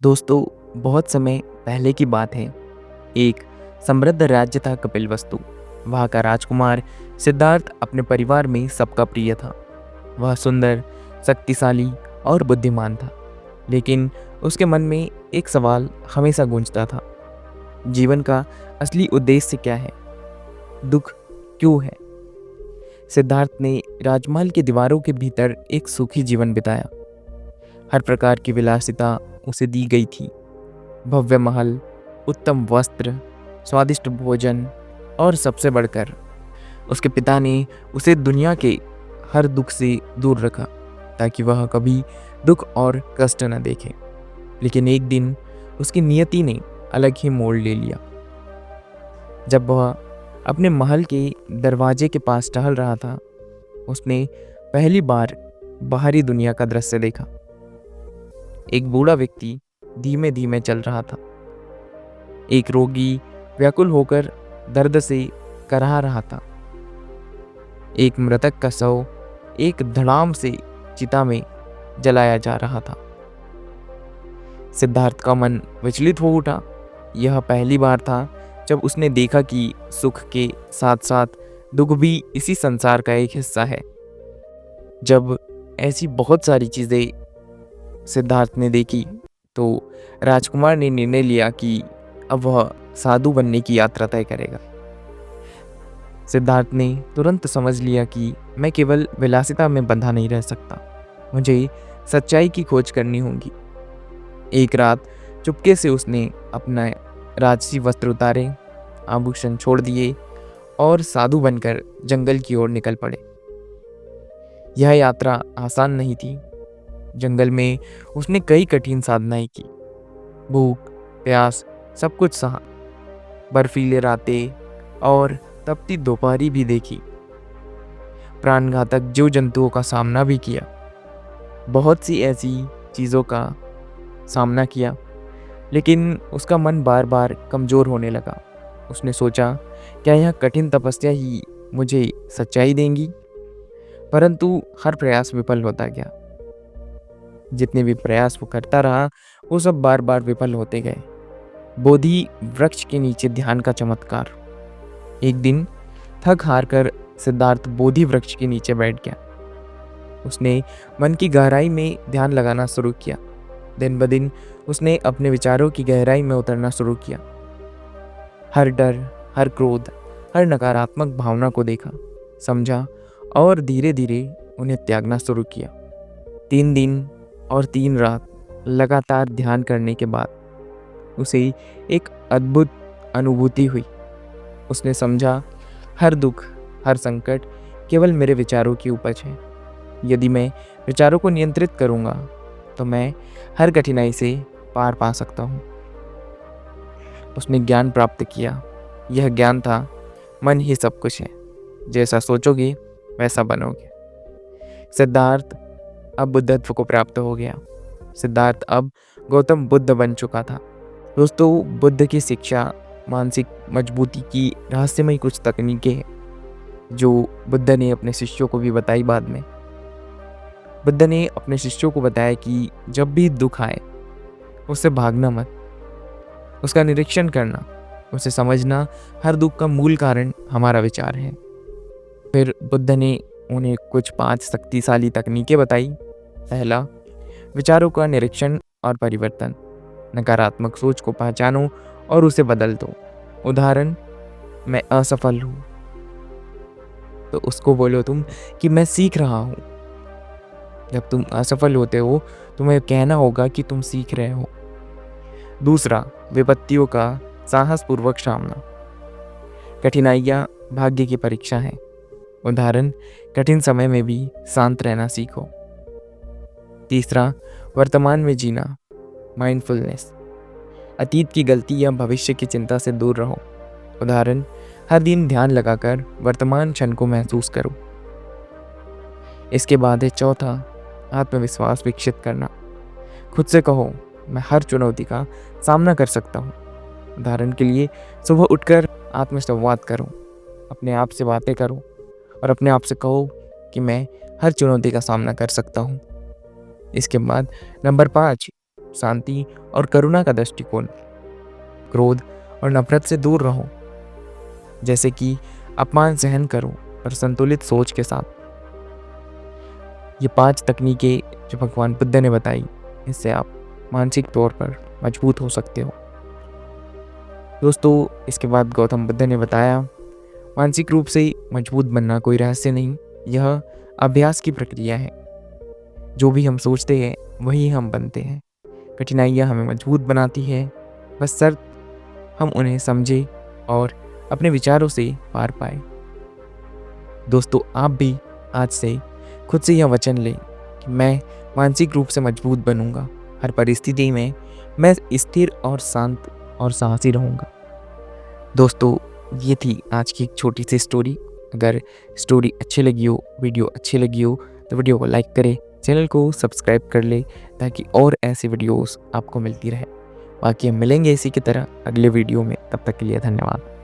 दोस्तों, बहुत समय पहले की बात है। एक समृद्ध राज्य था कपिलवस्तु। वहाँ का राजकुमार सिद्धार्थ अपने परिवार में सबका प्रिय था। वह सुंदर, शक्तिशाली और बुद्धिमान था। लेकिन उसके मन में एक सवाल हमेशा गूंजता था। जीवन का असली उद्देश्य क्या है? दुख क्यों है? सिद्धार्थ ने राजमहल की दीवारों के भीतर एक सुखी जीवन बिताया। हर प्रकार की विलासिता उसे दी गई थी। भव्य महल, उत्तम वस्त्र, स्वादिष्ट भोजन और सबसे बढ़कर उसके पिता ने उसे दुनिया के हर दुख से दूर रखा ताकि वह कभी दुख और कष्ट न देखे। लेकिन एक दिन उसकी नियति ने अलग ही मोड़ ले लिया। जब वह अपने महल के दरवाजे के पास टहल रहा था, उसने पहली बार बाहरी दुनिया का दृश्य देखा। एक बूढ़ा व्यक्ति धीमे धीमे चल रहा था। एक रोगी व्याकुल होकर दर्द से कराह रहा था। एक मृतक का शव एक धड़ाम से चिता में जलाया जा रहा था। सिद्धार्थ का मन विचलित हो उठा। यह पहली बार था जब उसने देखा कि सुख के साथ साथ दुख भी इसी संसार का एक हिस्सा है। जब ऐसी बहुत सारी चीजें सिद्धार्थ ने देखी तो राजकुमार ने निर्णय लिया कि अब वह साधु बनने की यात्रा तय करेगा। सिद्धार्थ ने तुरंत समझ लिया कि मैं केवल विलासिता में बंधा नहीं रह सकता। मुझे सच्चाई की खोज करनी होगी। एक रात चुपके से उसने अपना राजसी वस्त्र उतारे, आभूषण छोड़ दिए और साधु बनकर जंगल की ओर निकल पड़े। यह यात्रा आसान नहीं थी। जंगल में उसने कई कठिन साधनाएं की। भूख, प्यास, सब कुछ सहा। बर्फीले रातें और तपती दोपहरी भी देखी। प्राणघातक जीव जंतुओं का सामना भी किया। बहुत सी ऐसी चीज़ों का सामना किया, लेकिन उसका मन बार बार कमज़ोर होने लगा। उसने सोचा, क्या यह कठिन तपस्या ही मुझे सच्चाई देंगी? परंतु हर प्रयास विफल होता गया। जितने भी प्रयास वो करता रहा, वो सब बार बार विफल होते गए। बोधि वृक्ष के नीचे ध्यान का चमत्कार। एक दिन थक हार कर सिद्धार्थ बोधि वृक्ष के नीचे बैठ गया। उसने मन की गहराई में ध्यान लगाना शुरू किया। दिन ब दिन उसने अपने विचारों की गहराई में उतरना शुरू किया। हर डर, हर क्रोध, हर नकारात्मक भावना को देखा, समझा और धीरे धीरे उन्हें त्यागना शुरू किया। 3 दिन और 3 रात लगातार ध्यान करने के बाद उसे एक अद्भुत अनुभूति हुई। उसने समझा, हर दुख, हर संकट केवल मेरे विचारों की उपज है। यदि मैं विचारों को नियंत्रित करूंगा तो मैं हर कठिनाई से पार पा सकता हूँ। उसने ज्ञान प्राप्त किया। यह ज्ञान था, मन ही सब कुछ है। जैसा सोचोगे वैसा बनोगे। सिद्धार्थ अब बुद्धत्व को प्राप्त हो गया। सिद्धार्थ अब गौतम बुद्ध बन चुका था। दोस्तों, बुद्ध की शिक्षा, मानसिक मजबूती की रहस्यमय कुछ तकनीकें हैं जो बुद्ध ने अपने शिष्यों को भी बताई। बाद में बुद्ध ने अपने शिष्यों को बताया कि जब भी दुख आए उससे भागना मत, उसका निरीक्षण करना, उसे समझना। हर दुख का मूल कारण हमारा विचार है। फिर बुद्ध ने उन्हें कुछ 5 शक्तिशाली तकनीकें बताई। पहला, विचारों का निरीक्षण और परिवर्तन। नकारात्मक सोच को पहचानो और उसे बदल दो। उदाहरण, मैं असफल हूँ तो उसको बोलो तुम कि मैं सीख रहा हूँ। जब तुम असफल होते हो तुम्हें कहना होगा कि तुम सीख रहे हो। दूसरा, विपत्तियों का साहसपूर्वक सामना। कठिनाइयाँ भाग्य की परीक्षा है। उदाहरण, कठिन समय में भी शांत रहना सीखो। तीसरा, वर्तमान में जीना, माइंडफुलनेस। अतीत की गलती या भविष्य की चिंता से दूर रहो। उदाहरण, हर दिन ध्यान लगाकर वर्तमान क्षण को महसूस करो। इसके बाद है चौथा, आत्मविश्वास विकसित करना। खुद से कहो, मैं हर चुनौती का सामना कर सकता हूँ। उदाहरण के लिए, सुबह उठकर आत्मसंवाद करो, अपने आप से बातें करो और अपने आप से कहो कि मैं हर चुनौती का सामना कर सकता हूँ। इसके बाद नंबर 5, शांति और करुणा का दृष्टिकोण। क्रोध और नफरत से दूर रहो, जैसे कि अपमान सहन करो पर संतुलित सोच के साथ। ये 5 तकनीकें जो भगवान बुद्ध ने बताई, इससे आप मानसिक तौर पर मजबूत हो सकते हो। दोस्तों, इसके बाद गौतम बुद्ध ने बताया, मानसिक रूप से मजबूत बनना कोई रहस्य नहीं, यह अभ्यास की प्रक्रिया है। जो भी हम सोचते हैं वही हम बनते हैं। कठिनाइयाँ हमें मजबूत बनाती है, बस शर्त हम उन्हें समझें और अपने विचारों से पार पाए। दोस्तों, आप भी आज से खुद से यह वचन लें कि मैं मानसिक रूप से मजबूत बनूंगा। हर परिस्थिति में मैं स्थिर और शांत और साहसी रहूंगा। दोस्तों, ये थी आज की एक छोटी सी स्टोरी। अगर स्टोरी अच्छी लगी हो, वीडियो अच्छी लगी हो, तो वीडियो को लाइक करें, चैनल को सब्सक्राइब कर ले ताकि और ऐसी वीडियोस आपको मिलती रहे। बाकी हम मिलेंगे इसी की तरह अगले वीडियो में। तब तक के लिए धन्यवाद।